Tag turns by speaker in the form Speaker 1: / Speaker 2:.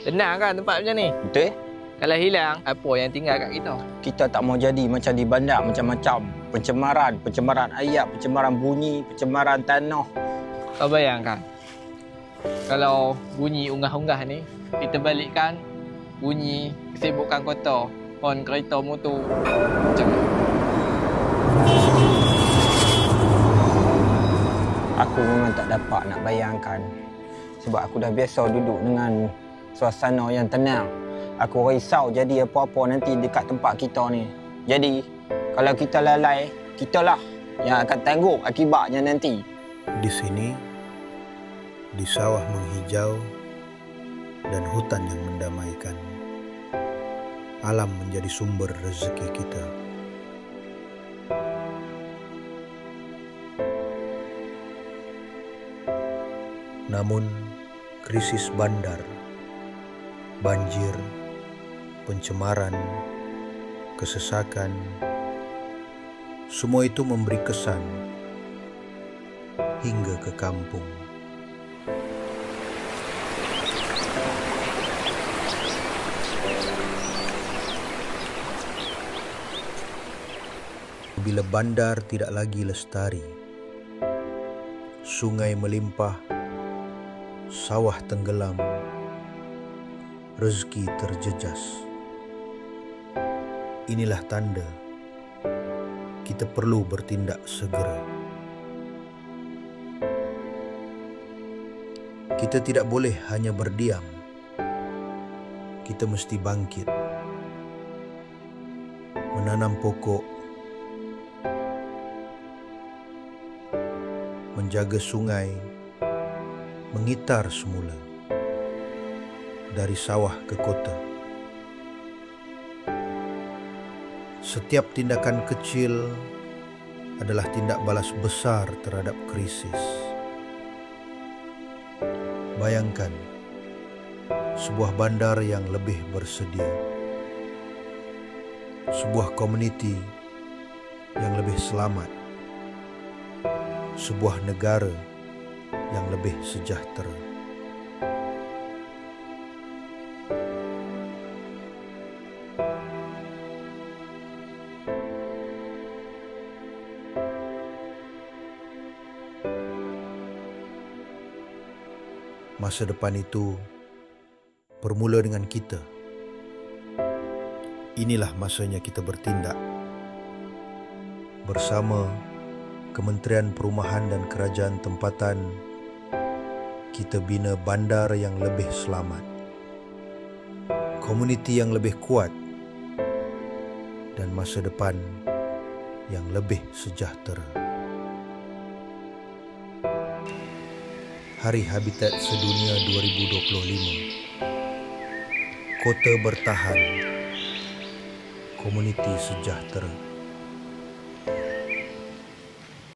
Speaker 1: Tenang kan tempat macam ni?
Speaker 2: Betul?
Speaker 1: Kalau hilang, apa yang tinggal kat kita?
Speaker 2: Kita tak mau jadi macam di bandar macam-macam. Pencemaran air, pencemaran bunyi, pencemaran tanah.
Speaker 1: Kau bayangkan, kalau bunyi unggah-unggah ni, kita balikkan bunyi kesibukan kota, hon kereta motor, macam mana?
Speaker 2: Aku memang tak dapat nak bayangkan. Sebab aku dah biasa duduk dengan suasana yang tenang. Aku risau jadi apa-apa nanti dekat tempat kita ni. Jadi, kalau kita lalai, kitalah yang akan tanggung akibatnya nanti.
Speaker 3: Di sini, di sawah menghijau dan hutan yang mendamaikan, alam menjadi sumber rezeki kita. Namun, krisis bandar, banjir, pencemaran, kesesakan, semua itu memberi kesan hingga ke kampung. Bila bandar tidak lagi lestari, sungai melimpah, sawah tenggelam, rezeki terjejas. Inilah tanda kita perlu bertindak segera. Kita tidak boleh hanya berdiam. Kita mesti bangkit, menanam pokok, menjaga sungai, mengitar semula dari sawah ke kota. Setiap tindakan kecil adalah tindak balas besar terhadap krisis. Bayangkan sebuah bandar yang lebih bersedia, sebuah komuniti yang lebih selamat, sebuah negara yang lebih sejahtera. Masa depan itu bermula dengan kita. Inilah masanya kita bertindak. Bersama Kementerian Perumahan dan Kerajaan Tempatan, kita bina bandar yang lebih selamat, komuniti yang lebih kuat, dan masa depan yang lebih sejahtera. Hari Habitat Sedunia 2025. Kota bertahan, komuniti sejahtera.